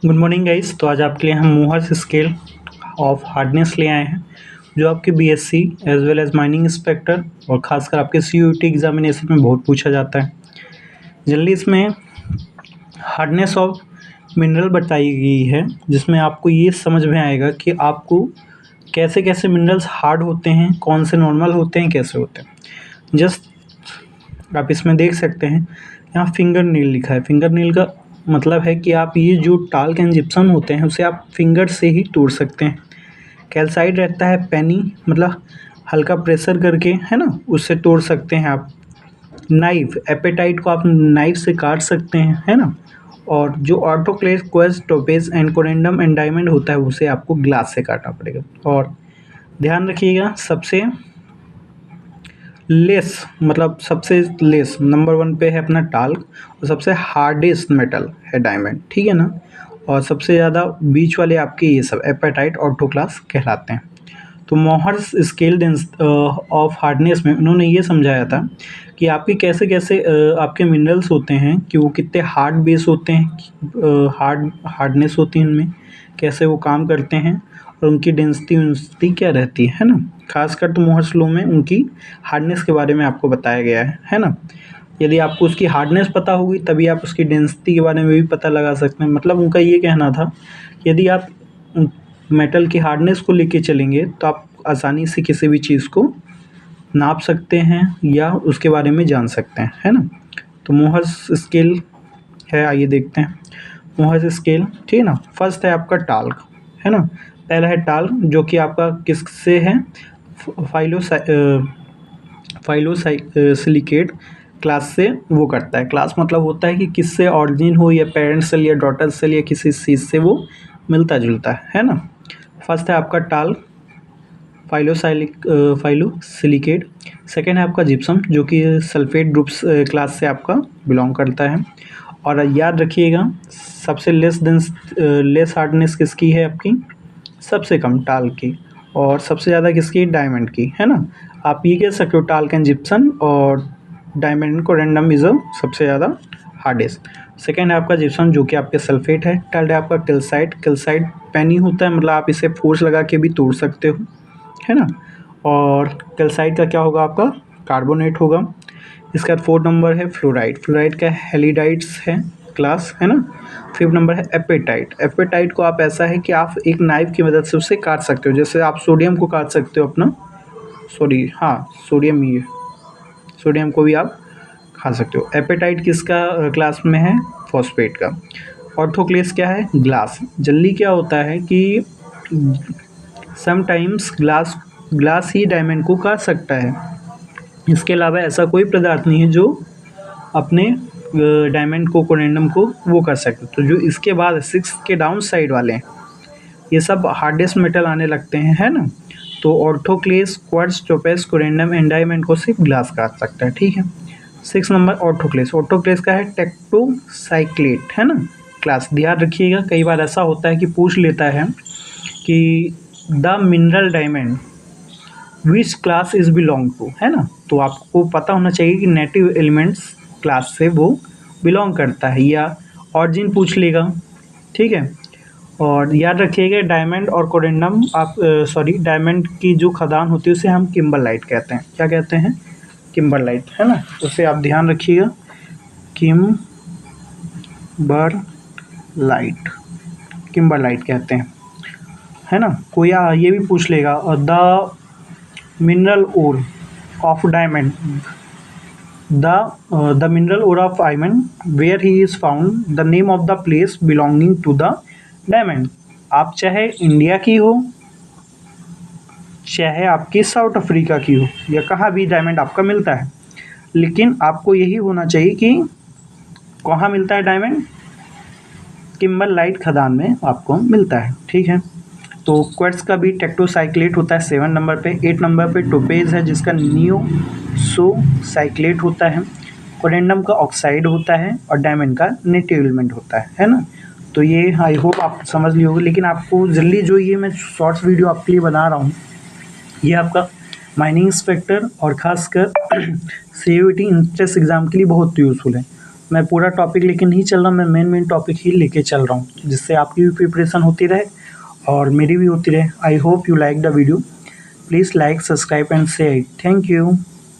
Good morning guys. तो आज आपके लिए हम मूहर्स स्केल ऑफ हार्डनेस ले आए हैं, जो आपके BSc as well as mining inspector और खासकर आपके सीयूईटी एग्जामिनेशन में बहुत पूछा जाता है। जनरली इसमें हार्डनेस ऑफ मिनरल बताई गई है, जिसमें आपको ये समझ में आएगा कि आपको कैसे कैसे मिनरल्स हार्ड होते हैं, कौन से नॉर्मल होते हैं, कैसे होते हैं। जस्ट आप इसमें देख सकते हैं, यहाँ फिंगर नील लिखा है। फिंगर नील का मतलब है कि आप ये जो टाल्क एंड जिप्सम होते हैं उसे आप फिंगर से ही तोड़ सकते हैं। कैल्साइट रहता है पैनी, मतलब हल्का प्रेशर करके, है ना, उससे तोड़ सकते हैं आप। नाइफ, एपेटाइट को आप नाइफ से काट सकते हैं, है ना। और जो autoclave, quest, topaz and corundum and diamond होता है उसे आपको ग्लास से काटना पड़ेगा। और ध्यान रखिएगा, सबसे लेस, मतलब सबसे लेस नंबर 1 पे है अपना टाल्क, और सबसे हार्डेस्ट मेटल है डायमंड, ठीक है ना। और सबसे ज़्यादा बीच वाले आपके ये सब एपेटाइट ऑटो क्लास कहलाते हैं। तो मोहर्स स्केल ऑफ हार्डनेस में उन्होंने ये समझाया था कि आपके कैसे कैसे आपके मिनरल्स होते हैं, कि वो कितने हार्ड बेस होते हैं, हार्डनेस होती है उनमें, कैसे वो काम करते हैं, और उनकी डेंसिटी क्या रहती है ना। खासकर तो मोहर्स लॉ में उनकी हार्डनेस के बारे में आपको बताया गया है ना। यदि आपको उसकी हार्डनेस पता होगी तभी आप उसकी डेंसिटी के बारे में भी पता लगा सकते हैं। मतलब उनका ये कहना था, यदि आप मेटल की हार्डनेस को लेके चलेंगे तो आप आसानी से किसी भी चीज़ को नाप सकते हैं या उसके बारे में जान सकते हैं, है ना। तो मोहर्स स्केल है, आइए देखते हैं मोहर्स स्केल, ठीक है ना। फर्स्ट है आपका टाल्क, है ना। पहला है टाल्क, जो कि आपका किससे है, फाइलोसिलिकेट क्लास से वो करता है। क्लास मतलब होता है कि किससे ऑरिजिन हो, या पेरेंट सेल या डॉटर सेल या किसी चीज़ से वो मिलता जुलता है ना। फर्स्ट है आपका टाल्क, फाइलोसिलिकेट। सेकेंड है आपका जिप्सम, जो कि सल्फेट ग्रुप्स क्लास से आपका बिलोंग करता है। और याद रखिएगा, सबसे लेस हार्डनेस किसकी है आपकी, सबसे कम टाल्क की, और सबसे ज़्यादा किसकी, डायमंड की, है ना। आप ये कह सकते हो टाल्क एंड जिप्सन और डायमंड को रैंडम इज सबसे ज़्यादा हार्डेस्ट। सेकेंड है आपका जिप्सन, जो कि आपके सल्फेट है। थर्ड है आपका कैल्साइट। कैल्साइट पैनी होता है, मतलब आप इसे फोर्स लगा के भी तोड़ सकते हो, है ना। और कैल्साइट का क्या होगा, आपका कार्बोनेट होगा। इसका 4 नंबर है फ्लोराइड। फ्लोराइड का हेलिडाइट्स है क्लास, है ना। 5 नंबर है एपेटाइट। एपेटाइट को आप ऐसा है कि आप एक नाइफ की मदद से उसे काट सकते हो, जैसे आप सोडियम को काट सकते हो अपना, सोडियम, ये सोडियम को भी आप खा सकते हो। एपेटाइट किसका क्लास में है, फॉस्फेट का। ऑर्थोक्लेस क्या है, ग्लास। जल्दी क्या होता है कि समटाइम्स ग्लास ही डायमंड को काट सकता है। इसके अलावा ऐसा कोई पदार्थ नहीं है जो अपने डायमंड को, कोरेंडम को वो कर सकते। तो जो इसके बाद 6 के डाउन साइड वाले हैं, ये सब हार्डेस्ट मेटल आने लगते हैं, है ना। तो orthoclase, quartz, topaz, corundum and diamond को सिर्फ ग्लास काट सकता है, ठीक है। 6 नंबर ऑर्थोक्लेस। ऑर्थोक्लेस का है टेक्टोसाइक्लेट, है ना क्लास। ध्यान रखिएगा, कई बार ऐसा होता है कि पूछ लेता है कि the mineral diamond which class is belong to, है ना। तो आपको पता होना चाहिए कि नेटिव एलिमेंट्स क्लास से वो बिलोंग करता है, या ऑरिजिन पूछ लेगा, ठीक है। और याद रखिएगा, डायमंड और कोरेंडम डायमंड की जो खदान होती है उसे हम किम्बरलाइट कहते हैं। क्या कहते हैं, किम्बरलाइट, है ना। उसे आप ध्यान रखिएगा, किम्बरलाइट कहते हैं, है ना। कोई ये भी पूछ लेगा, और the mineral ore of diamond, the mineral ore of diamond where he is found, the name of the place belonging to the diamond. आप चाहे इंडिया की हो, चाहे आपकी साउथ अफ्रीका की हो, या कहाँ भी डायमंड आपका मिलता है, लेकिन आपको यही होना चाहिए कि कहाँ मिलता है डायमंड, किम्बरलाइट खदान में आपको मिलता है, ठीक है। तो क्वार्ट्ज का भी टेक्टोसाइक्लेट होता है 7 नंबर पे। 8 नंबर पे टोपेज है, जिसका नियोसोसाइक्लेट होता है। कोरेंडम का ऑक्साइड होता है, और डायमंड का नेटिव एलिमेंट होता है ना। तो ये आई होप आप समझ लिए होंगे। लेकिन आपको जल्दी जो ये मैं शॉर्ट्स वीडियो आपके लिए बना रहा हूँ, ये आपका माइनिंग इंस्पेक्टर और ख़ासकर सीयूईटी इंट्रेंस एग्ज़ाम के लिए बहुत यूज़फुल है। मैं पूरा टॉपिक लेके नहीं चल रहा, मैं मेन टॉपिक ही लेके चल रहा हूँ, जिससे आपकी भी प्रिपरेशन होती रहे और मेरी भी होती रहे। I hope you like the video. Please like, subscribe and share it. Thank you.